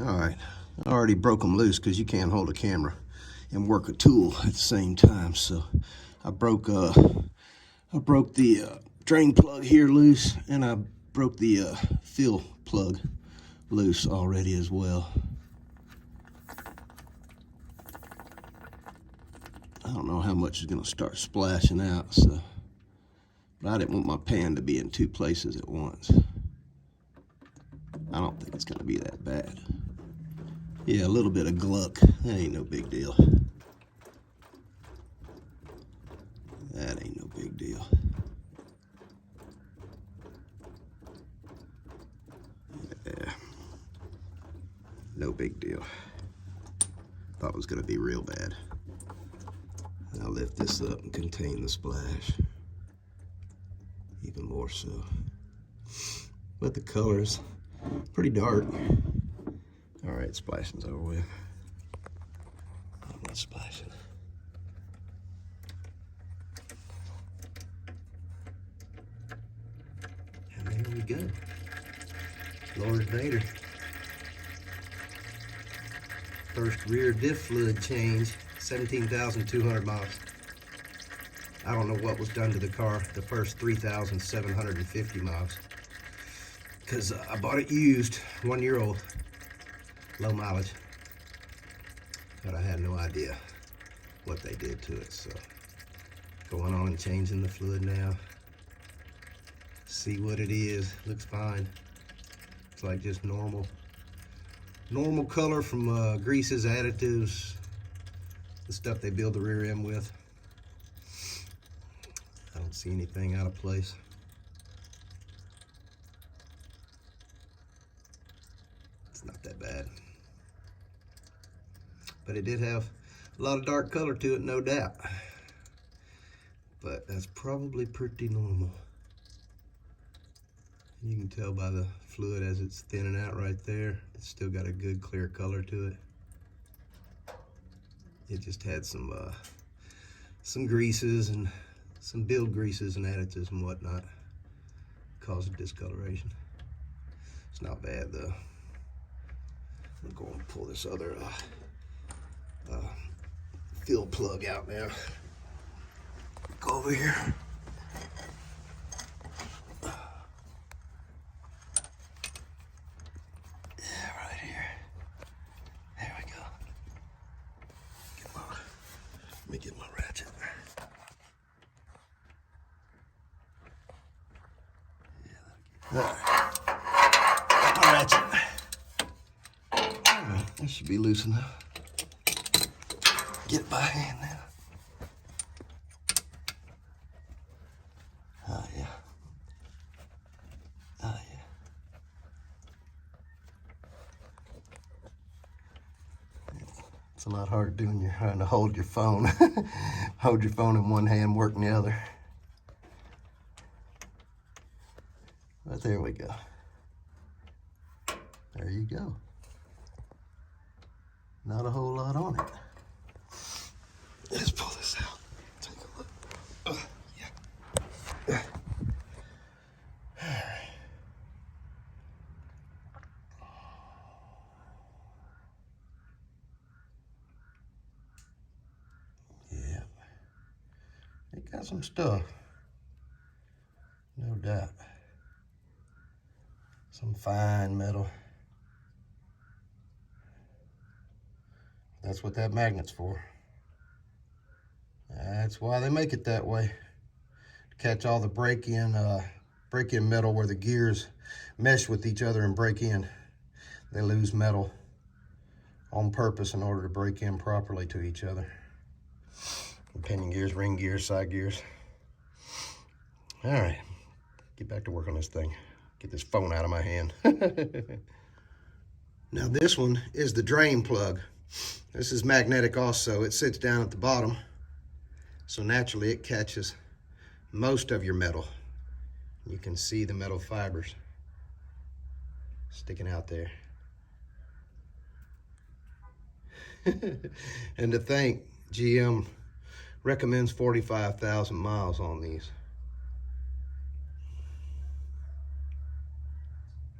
All right, I already broke them loose because you can't hold a camera and work a tool at the same time. So I broke the drain plug here loose, and I broke the fill plug loose already as well. I don't know how much is going to start splashing out, so, but I didn't want my pan to be in two places at once. I don't think it's going to be that bad. Yeah, a little bit of gluck. That ain't no big deal. That ain't no big deal. Yeah. No big deal. Thought it was going to be real bad. I'll lift this up and contain the splash. Even more so. But the color's pretty dark. All right, splashing's over with. I'm not splashing. And there we go. Lord VADER. First rear diff fluid change, 17,200 miles. I don't know what was done to the car the first 3,750 miles. Because I bought it used, 1 year old, low mileage. But I had no idea what they did to it. So going on and changing the fluid now. See what it is, looks fine. It's like just normal color from greases, additives, the stuff they build the rear end with. I don't see anything out of place. It's not that bad. But it did have a lot of dark color to it, no doubt. But that's probably pretty normal. You can tell by the fluid as it's thinning out right there. It's still got a good clear color to it. It just had some greases and some build greases and additives and whatnot causing discoloration. It's not bad though. I'm going to pull this other fill plug out now. Go over here. Let me get my ratchet. Yeah, got my ratchet. All right, that should be loose enough. Get it by hand now. Oh yeah. Oh yeah. It's a lot harder doing you're trying to hold your phone. Hold your phone in one hand, work in the other. But there we go. There you go. Not a whole lot on it. Let's pull this out. Take a look. Yeah. All right. Yeah. It got some stuff. No doubt. Some fine metal. That's what that magnet's for. That's why they make it that way. To catch all the break-in metal where the gears mesh with each other and break in. They lose metal on purpose in order to break in properly to each other. Pinion gears, ring gears, side gears. All right, get back to work on this thing. Get this phone out of my hand. Now this one is the drain plug. This is magnetic also. It sits down at the bottom. So naturally it catches most of your metal. You can see the metal fibers sticking out there. And to think, GM recommends 45,000 miles on these.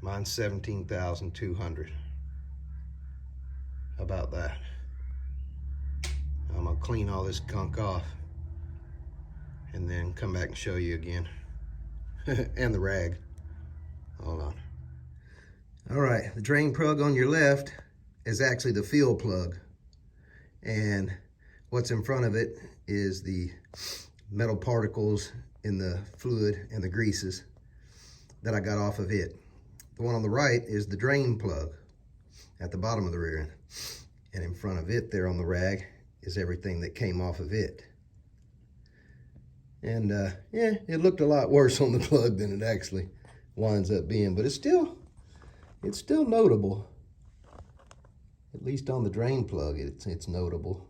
Mine's 17,200. How about that? I'm gonna clean all this gunk off and then come back and show you again. And the rag. Hold on. All right, the drain plug on your left is actually the fuel plug. And what's in front of it is the metal particles in the fluid and the greases that I got off of it. The one on the right is the drain plug at the bottom of the rear end. And in front of it there on the rag is everything that came off of it. And yeah, it looked a lot worse on the plug than it actually winds up being, but it's still notable. At least on the drain plug, it's notable.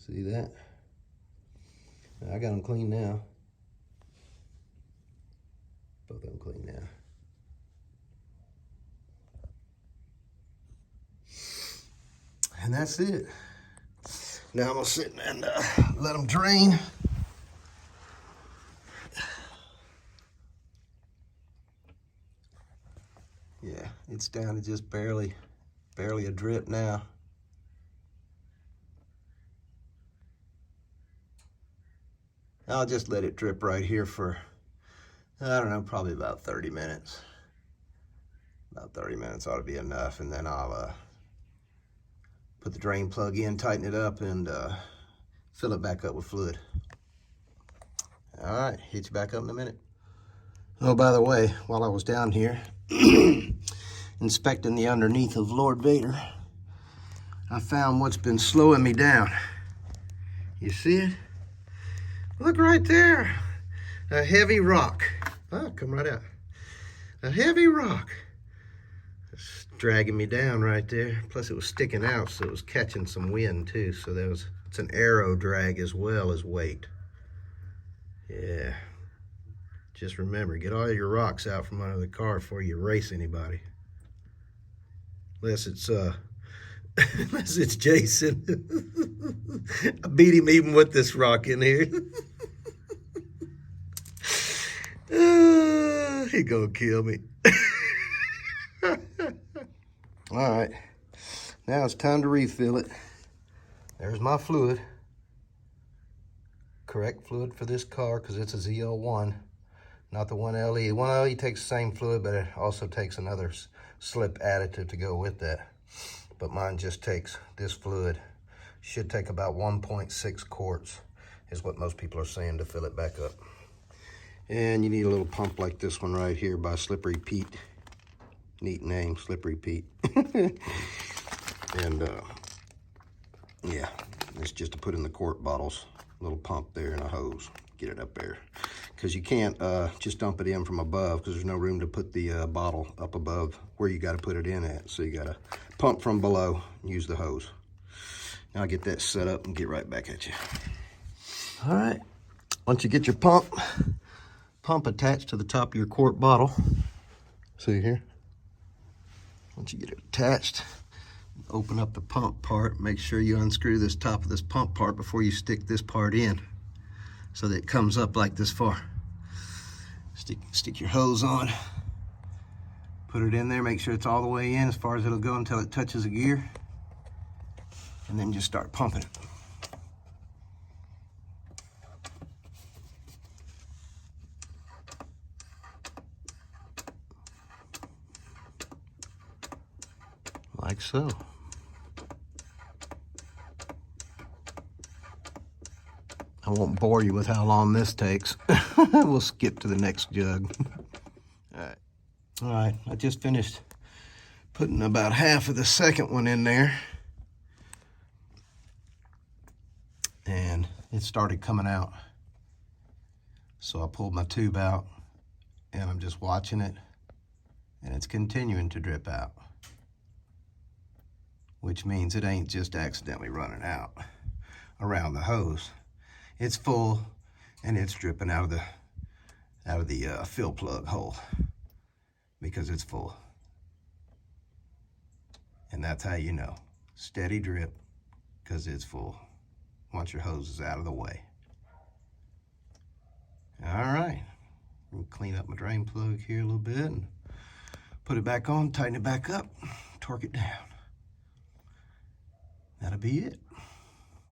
See that? I got them clean now. Both of them clean now. And that's it. Now I'm gonna sit and let them drain. Yeah, it's down to just barely a drip now. I'll just let it drip right here for, I don't know, probably about 30 minutes. About 30 minutes ought to be enough, and then I'll put the drain plug in, tighten it up, and fill it back up with fluid. All right, hit you back up in a minute. Oh, by the way, while I was down here inspecting the underneath of Lord Vader, I found what's been slowing me down. You see it? Look right there. A heavy rock. Oh, come right out. A heavy rock. It's dragging me down right there. Plus it was sticking out, so it was catching some wind too. So it's an aero drag as well as weight. Yeah. Just remember, get all your rocks out from under the car before you race anybody. Unless it's unless it's Jason. I beat him even with this rock in here. He gonna kill me. All right, now it's time to refill it. There's my fluid. Correct fluid for this car because it's a ZL1, not the 1LE. 1LE takes the same fluid, but it also takes another slip additive to go with that. But mine just takes this fluid. Should take about 1.6 quarts is what most people are saying to fill it back up. And you need a little pump like this one right here by Slippery Pete. Neat name, Slippery Pete. And yeah, it's just to put in the quart bottles. A little pump there and a hose. Get it up there. Because you can't just dump it in from above because there's no room to put the bottle up above where you got to put it in at. So you got to pump from below and use the hose. Now I'll get that set up and get right back at you. All right. Once you get your pump attached to the top of your quart bottle. See here? Once you get it attached, open up the pump part. Make sure you unscrew this top of this pump part before you stick this part in so that it comes up like this far. Stick your hose on. Put it in there, make sure it's all the way in as far as it'll go until it touches a gear. And then just start pumping it. Like so. I won't bore you with how long this takes. We'll skip to the next jug. All right, I just finished putting about half of the second one in there. And it started coming out. So I pulled my tube out and I'm just watching it and it's continuing to drip out. Which means it ain't just accidentally running out around the hose. It's full and it's dripping out of the fill plug hole because it's full. And that's how you know. Steady drip because it's full once your hose is out of the way. All right, I'll clean up my drain plug here a little bit and put it back on, tighten it back up, torque it down. that'll be it.